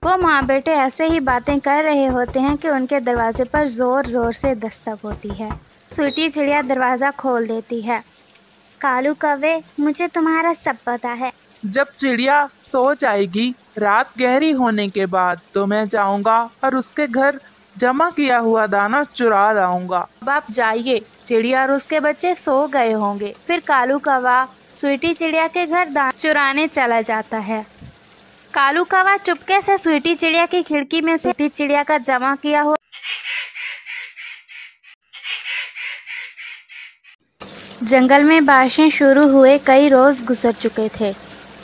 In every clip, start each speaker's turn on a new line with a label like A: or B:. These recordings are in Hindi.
A: वो माँ बेटे ऐसे ही बातें कर रहे होते हैं कि उनके दरवाजे पर जोर जोर से दस्तक होती है। स्वीटी चिड़िया दरवाज़ा खोल देती है। कालू कौवे, मुझे तुम्हारा सब पता है।
B: जब चिड़िया सो जाएगी रात गहरी होने के बाद तो मैं जाऊंगा और उसके घर जमा किया हुआ दाना चुरा लाऊंगा।
A: अब आप जाइए, चिड़िया और उसके बच्चे सो गए होंगे। फिर कालू कौवा स्वीटी चिड़िया के घर दाना चुराने चला जाता है। कालू कौवा चुपके से स्वीटी चिड़िया की खिड़की में से स्वीटी चिड़िया का जमा किया हुआ जंगल में बारिशें शुरू हुए कई रोज गुजर चुके थे।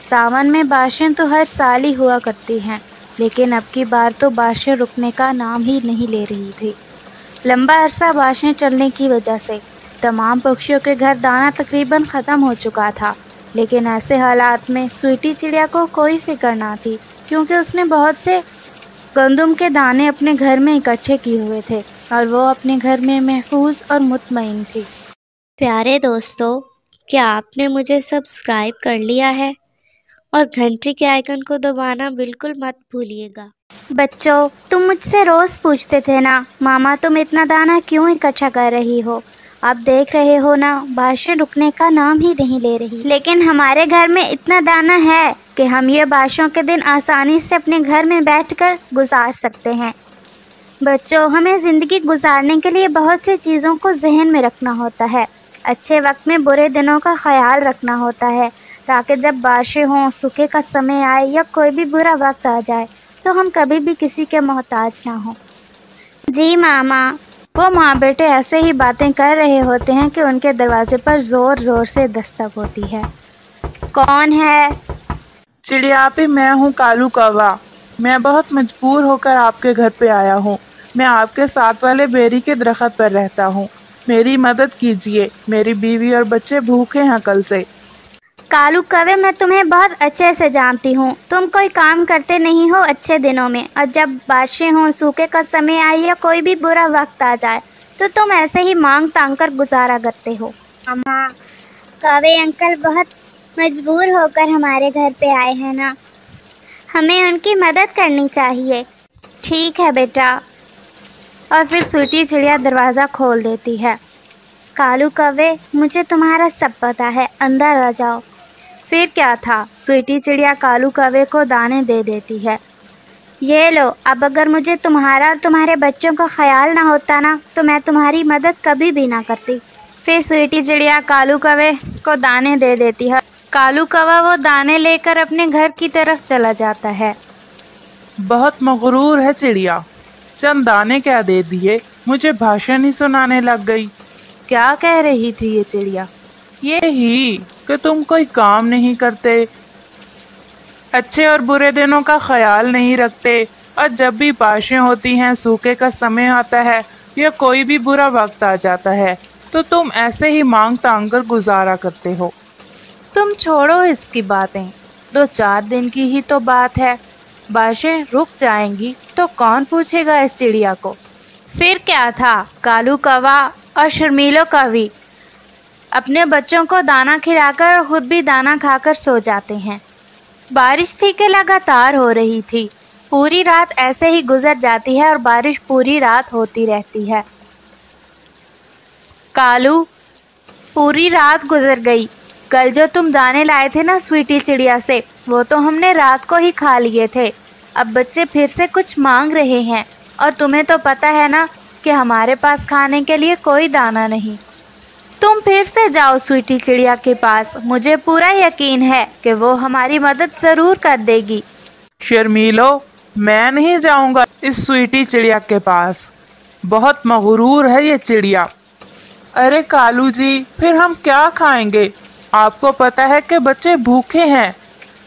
A: सावन में बारिशें तो हर साल ही हुआ करती हैं, लेकिन अब की बार तो बारिशें रुकने का नाम ही नहीं ले रही थी। लंबा अरसा बारिशें चलने की वजह से तमाम पक्षियों के घर दाना तकरीबन ख़त्म हो चुका था। लेकिन ऐसे हालात में स्वीटी चिड़िया को कोई फिक्र ना थी, क्योंकि उसने बहुत से गंदम के दाने अपने घर में इकट्ठे किए हुए थे और वो अपने घर में महफूज और मुतमईन थी।
C: प्यारे दोस्तों, क्या आपने मुझे सब्सक्राइब कर लिया है? और घंटी के आइकन को दबाना बिल्कुल मत भूलिएगा।
A: बच्चों, तुम मुझसे रोज़ पूछते थे ना, मामा तुम इतना दाना क्यों इकट्ठा कर रही हो? अब देख रहे हो ना, बारिशें रुकने का नाम ही नहीं ले रही। लेकिन हमारे घर में इतना दाना है कि हम ये बारिशों के दिन आसानी से अपने घर में बैठकर गुजार सकते हैं। बच्चों, हमें ज़िंदगी गुजारने के लिए बहुत सी चीज़ों को जहन में रखना होता है। अच्छे वक्त में बुरे दिनों का ख्याल रखना होता है, ताकि जब बारिशें हों, सूखे का समय आए या कोई भी बुरा वक्त आ जाए तो हम कभी भी किसी के मोहताज ना हो। जी मामा। वो माँ बेटे ऐसे ही बातें कर रहे होते हैं कि उनके दरवाजे पर जोर जोर से दस्तक होती है। कौन है?
B: चिड़िया पे मैं हूँ कालू कौवा। मैं बहुत मजबूर होकर आपके घर पे आया हूँ। मैं आपके साथ वाले बेरी के दरख्त पर रहता हूँ। मेरी मदद कीजिए, मेरी बीवी और बच्चे भूखे हैं कल से।
A: कालू कौवे, मैं तुम्हें बहुत अच्छे से जानती हूँ। तुम कोई काम करते नहीं हो अच्छे दिनों में, और जब बारिशें हों, सूखे का समय आए या कोई भी बुरा वक्त आ जाए तो तुम ऐसे ही मांग तांग कर गुजारा करते हो।
C: मामा, कौवे अंकल बहुत मजबूर होकर हमारे घर पे आए हैं ना,
A: हमें उनकी मदद करनी चाहिए। ठीक है बेटा। और फिर स्वीटी चिड़िया दरवाज़ा खोल देती है। कालू कौवे, मुझे तुम्हारा सब पता है, अंदर आ जाओ। फिर क्या था, स्वीटी चिड़िया कालू कौवे को दाने दे देती है। ये लो, अब अगर मुझे तुम्हारा और तुम्हारे बच्चों का ख्याल ना होता ना, तो मैं तुम्हारी मदद कभी भी ना करती। फिर स्वीटी चिड़िया कालू कौवे को दाने दे देती है। कालू कौवा वो दाने लेकर अपने घर की तरफ चला जाता है।
B: बहुत मगरूर है चिड़िया, चंद दाने क्या दे दिए, मुझे भाषण ही सुनाने लग गई।
A: क्या कह रही थी ये चिड़िया?
B: ये ही कि तुम कोई काम नहीं करते, अच्छे और बुरे दिनों का ख्याल नहीं रखते, और जब भी बारिशें होती हैं, सूखे का समय आता है या कोई भी बुरा वक्त आ जाता है तो तुम ऐसे ही मांग तांग कर गुजारा करते हो।
A: तुम छोड़ो इसकी बातें, 2-4 दिन की ही तो बात है। बारिशें रुक जाएंगी तो कौन पूछेगा इस चिड़िया को। फिर क्या था, कालू कौवा और शर्मीलो कौवी अपने बच्चों को दाना खिलाकर और खुद भी दाना खाकर सो जाते हैं। बारिश थी कि लगातार हो रही थी। पूरी रात ऐसे ही गुजर जाती है और बारिश पूरी रात होती रहती है। कालू, पूरी रात गुजर गई। कल जो तुम दाने लाए थे ना स्वीटी चिड़िया से, वो तो हमने रात को ही खा लिए थे। अब बच्चे फिर से कुछ मांग रहे हैं, और तुम्हें तो पता है ना कि हमारे पास खाने के लिए कोई दाना नहीं। तुम फिर से जाओ स्वीटी चिड़िया के पास, मुझे पूरा यकीन है कि वो हमारी मदद ज़रूर कर देगी।
B: शर्मीलो, मैं नहीं जाऊंगा इस स्वीटी चिड़िया के पास, बहुत मगरूर है ये चिड़िया। अरे कालू जी, फिर हम क्या खाएंगे? आपको पता है कि बच्चे भूखे हैं।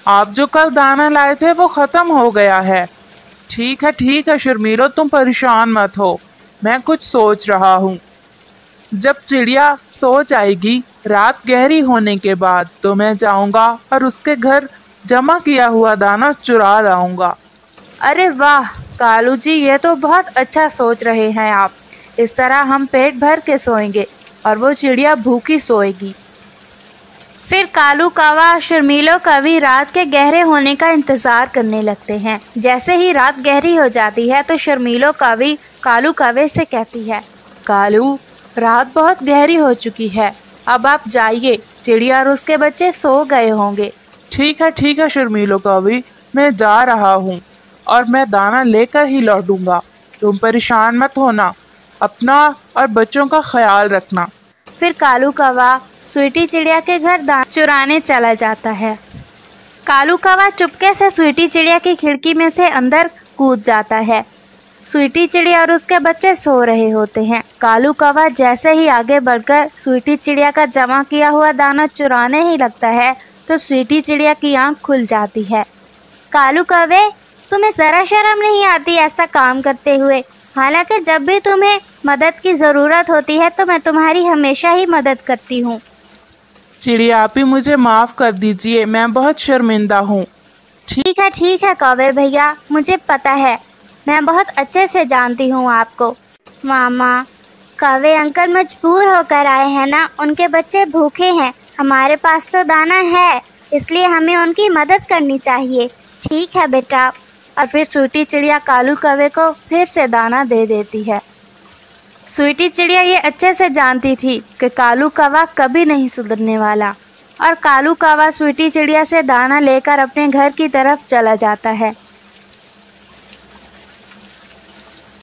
B: आप जो कल दाना लाए थे वो खत्म हो गया है। ठीक है शर्मीलो, तुम परेशान मत हो, मैं कुछ सोच रहा हूँ। जब चिड़िया सो जाएगी रात गहरी होने के बाद तो मैं जाऊंगा और उसके घर जमा किया हुआ दाना चुरा लाऊंगा।
A: अरे वाह कालू जी, ये तो बहुत अच्छा सोच रहे हैं आप। इस तरह हम पेट भर के सोएंगे और वो चिड़िया भूखी सोएगी। फिर कालू कौवा और शर्मीलो कौवी रात के गहरे होने का इंतजार करने लगते हैं। जैसे ही रात गहरी हो जाती है तो शर्मीलो कौवी कालू कौवे से कहती है,
B: कालू, रात बहुत गहरी हो चुकी है, अब आप जाइए, चिड़िया और उसके बच्चे सो गए होंगे। ठीक है शर्मीलो कौवी, मैं जा रहा हूँ और मैं दाना लेकर ही लौटूंगा। तुम परेशान मत होना, अपना और बच्चों का ख्याल रखना।
A: फिर कालू कौवा स्वीटी चिड़िया के घर दाना चुराने चला जाता है। कालू कौवा चुपके से स्वीटी चिड़िया की खिड़की में से अंदर कूद जाता है। स्वीटी चिड़िया और उसके बच्चे सो रहे होते हैं। कालू कौवा जैसे ही आगे बढ़कर स्वीटी चिड़िया का जमा किया हुआ दाना चुराने ही लगता है तो स्वीटी चिड़िया की आंख खुल जाती है। कालू कौवे, तुम्हें ज़रा शर्म नहीं आती ऐसा काम करते हुए? हालांकि जब भी तुम्हें मदद की ज़रूरत होती है तो मैं तुम्हारी हमेशा ही मदद करती हूँ।
B: चिड़िया आप ही मुझे माफ़ कर दीजिए, मैं बहुत शर्मिंदा हूँ।
A: ठीक है कौवे भैया, मुझे पता है, मैं बहुत अच्छे से जानती हूँ आपको। मामा, कौवे अंकल मजबूर होकर आए हैं ना, उनके बच्चे भूखे हैं, हमारे पास तो दाना है, इसलिए हमें उनकी मदद करनी चाहिए। ठीक है बेटा। और फिर स्वीटी चिड़िया कालू कौवे को फिर से दाना दे देती है। स्वीटी चिड़िया ये अच्छे से जानती थी कि कालू कौवा कभी नहीं सुधरने वाला और कालू कौवा स्वीटी चिड़िया से दाना लेकर अपने घर की तरफ चला जाता है।